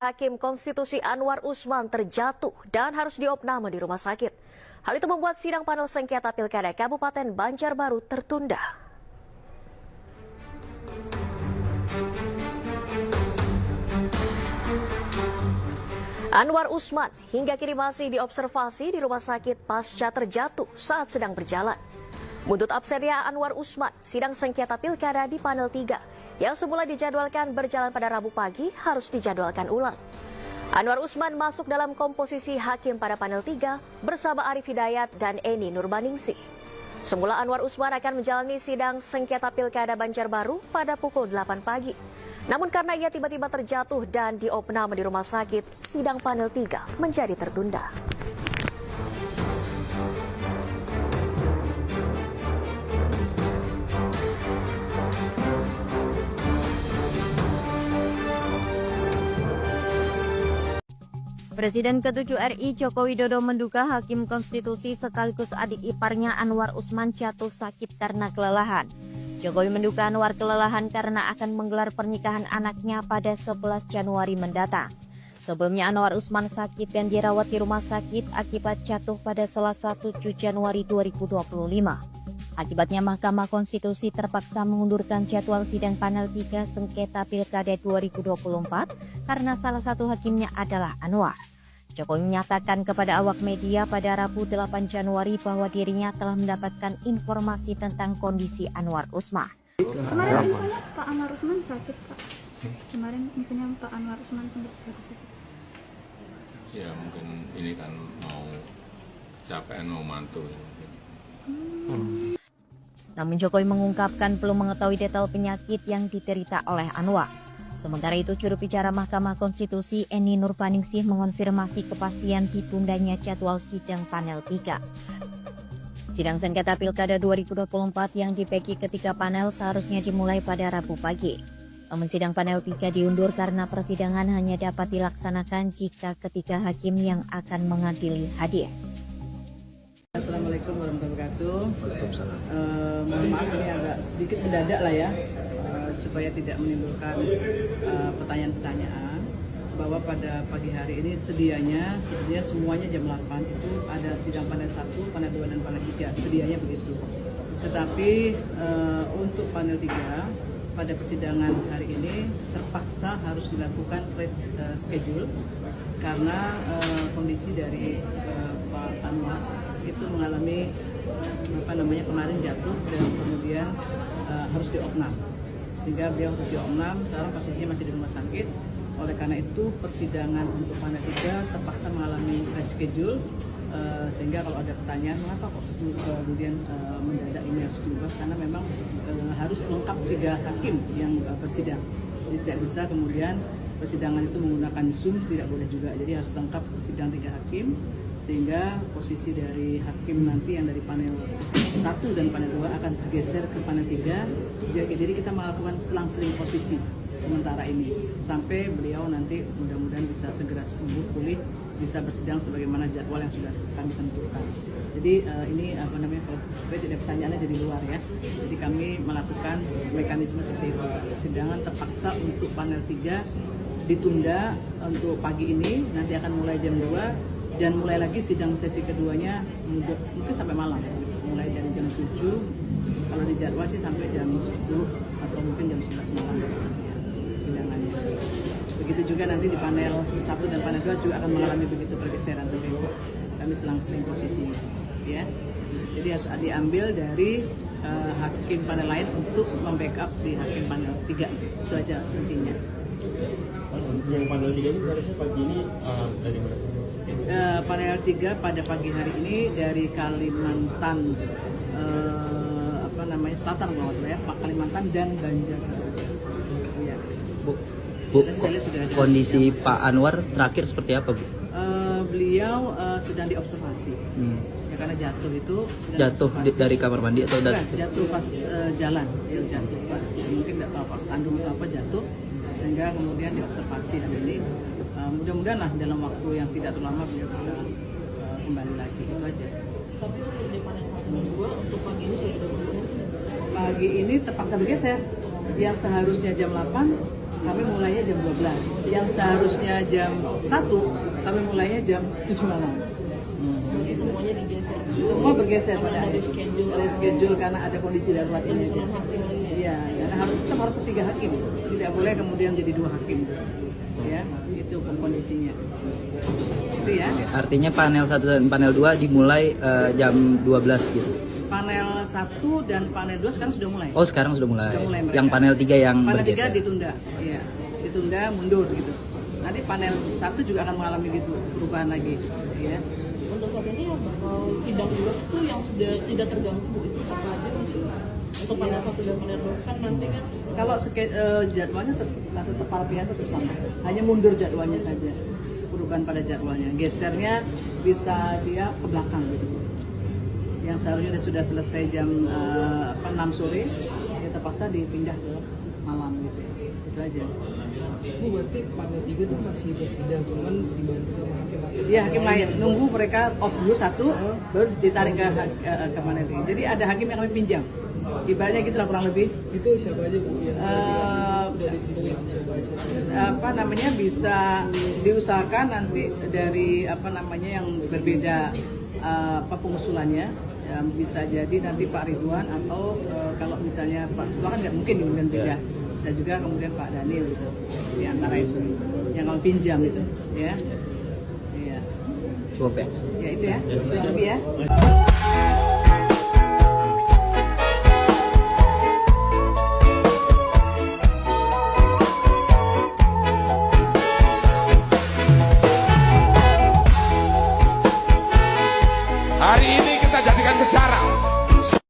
Hakim Konstitusi Anwar Usman terjatuh dan harus diopname di rumah sakit. Hal itu membuat sidang panel sengketa Pilkada Kabupaten Banjarbaru tertunda. Anwar Usman hingga kini masih diobservasi di rumah sakit pasca terjatuh saat sedang berjalan. Buntut absennya Anwar Usman, sidang sengketa Pilkada di panel 3 yang semula dijadwalkan berjalan pada Rabu pagi harus dijadwalkan ulang. Anwar Usman masuk dalam komposisi hakim pada panel 3 bersama Arif Hidayat dan Eni Nurbaningsih. Semula Anwar Usman akan menjalani sidang sengketa Pilkada Banjarbaru pada pukul 8 pagi. Namun karena ia tiba-tiba terjatuh dan diopname di rumah sakit, sidang panel 3 menjadi tertunda. Presiden ke-7 RI Joko Widodo menduga Hakim Konstitusi sekaligus adik iparnya Anwar Usman jatuh sakit karena kelelahan. Jokowi menduga Anwar kelelahan karena akan menggelar pernikahan anaknya pada 11 Januari mendatang. Sebelumnya Anwar Usman sakit dan dirawat di rumah sakit akibat jatuh pada Selasa 7 Januari 2025. Akibatnya Mahkamah Konstitusi terpaksa mengundurkan jadwal sidang panel 3 sengketa Pilkada 2024 karena salah satu hakimnya adalah Anwar. Jokowi menyatakan kepada awak media pada Rabu 8 Januari bahwa dirinya telah mendapatkan informasi tentang kondisi Anwar Usman. Kemarin Pak Anwar Usman sakit, Pak. Kemarin intinya Pak Anwar Usman sempat sakit. Ya mungkin ini kan mau kecapean, mau mantu. Namun Jokowi mengungkapkan belum mengetahui detail penyakit yang diderita oleh Anwar. Sementara itu, juru bicara Mahkamah Konstitusi Eni Nurbaningsih mengonfirmasi kepastian ditundanya jadwal sidang panel 3. Sidang sengketa Pilkada 2024 yang dibagi ketiga panel seharusnya dimulai pada Rabu pagi. Namun sidang panel 3 diundur karena persidangan hanya dapat dilaksanakan jika ketiga hakim yang akan mengadili hadir. Assalamualaikum warahmatullahi wabarakatuh. Mohon maaf ini agak sedikit mendadak lah ya, supaya tidak menimbulkan pertanyaan-pertanyaan, bahwa pada pagi hari ini sebenarnya semuanya jam 8 itu ada sidang panel 1, panel 2, dan panel 3, sedianya begitu. Tetapi untuk panel 3 pada persidangan hari ini terpaksa harus dilakukan reschedule karena kondisi dari Pak Anwar itu mengalami kemarin jatuh dan kemudian harus diopnam, sehingga beliau harus diopnam. Sekarang posisinya masih di rumah sakit. Oleh karena itu persidangan untuk panel 3 terpaksa mengalami reschedule, sehingga kalau ada pertanyaan mengapa kok kemudian mendadak ini harus diubah, karena memang harus lengkap 3 hakim yang bersidang. Jadi tidak bisa kemudian persidangan itu menggunakan Zoom, tidak boleh juga. Jadi harus lengkap sidang 3 hakim, sehingga posisi dari hakim nanti yang dari panel 1 dan panel 2 akan bergeser ke panel 3. Jadi kita melakukan selang-seling posisi sementara ini sampai beliau nanti mudah-mudahan bisa segera sembuh pulih, bisa bersidang sebagaimana jadwal yang sudah kami tentukan. Jadi ini kalau supaya tidak pertanyaannya jadi luar ya. Jadi kami melakukan mekanisme seperti itu. Persidangan terpaksa untuk panel 3 ditunda untuk pagi ini, nanti akan mulai jam 2 dan mulai lagi sidang sesi keduanya mungkin sampai malam, mulai dari jam 7 kalau dijadwal sih sampai jam 10 atau mungkin jam 11 malam sidangannya. Begitu juga nanti di panel 1 dan panel 2 juga akan mengalami begitu pergeseran seperti itu. Kami selang-seling posisi ya. Jadi harus diambil dari hakim panel lain untuk membackup di hakim panel 3. Itu aja intinya. Yang panel 3 ini seharusnya pagi ini dari mana? Panel 3 pada pagi hari ini dari Kalimantan Selatan kalau nggak salah ya, Kalimantan dan Banjarbaru. Ya. Bu, kondisi Pak Anwar terakhir seperti apa, Bu? Beliau sedang diobservasi. Ya, karena jatuh itu dari kamar mandi atau dari jatuh pas jalan, dia jatuh pas mungkin nggak tahu pas sandung atau apa jatuh, sehingga kemudian diobservasi hari ini. Mudah-mudahan lah dalam waktu yang tidak terlalu lama beliau bisa kembali lagi, itu aja. Tapi untuk di panel 1 dan 2 untuk pagi ini sudah ada. Pagi ini terpaksa bergeser, yang seharusnya jam 8 kami mulainya jam 12. Yang seharusnya jam 1, kami mulainya jam 7 malam. Berarti semuanya digeser. Semua bergeser pada Ada hari reschedule karena ada kondisi darurat ini. Penyusunan hakim lagi. Iya, karena tetap harus 3 hakim. Tidak boleh kemudian jadi 2 hakim. Ya, itu kondisinya. Itu ya. Artinya panel 1 dan panel 2 dimulai jam 12 gitu. Panel 1 dan panel 2 sekarang sudah mulai. Oh, sekarang sudah mulai. Sudah mulai mereka. Yang panel 3 yang Panel 3 bergeser. ditunda. Iya, ditunda mundur gitu. Nanti panel 1 juga akan mengalami gitu perubahan lagi, ya. Untuk saat ini yang bakal sidang dulu itu yang sudah tidak terganggu itu siapa aja maksudnya? Untuk panel 1 dan panel 2 kan nanti kan Kalau jadwalnya tetap para pihak tetap sama. Hanya mundur jadwalnya saja. Perubahan pada jadwalnya. Gesernya bisa dia ke belakang gitu. Yang seharusnya sudah selesai jam 6 sore, ya terpaksa dipindah ke malam gitu. Itu aja. Ini berarti panel 3 itu masih bersidang, cuman dibantu sama hakim-hakim. Iya, hakim lain. Nunggu mereka off dulu satu, baru ditarik ke panel 3. Jadi ada hakim yang kami pinjam. Ibaratnya gitu lah kurang lebih. Itu siapa aja Bu yang sudah ditentuin siapa aja? Bisa diusahakan nanti dari yang berbeda pengusulannya. Bisa jadi nanti Pak Ridwan atau kalau misalnya Pak Ketua kan nggak mungkin kemudian beda. Bisa juga kemudian Pak Daniel gitu. Di antara itu yang kami pinjam itu, ya. Iya. Cukup ya? Ya itu ya. Kurang lebih ya.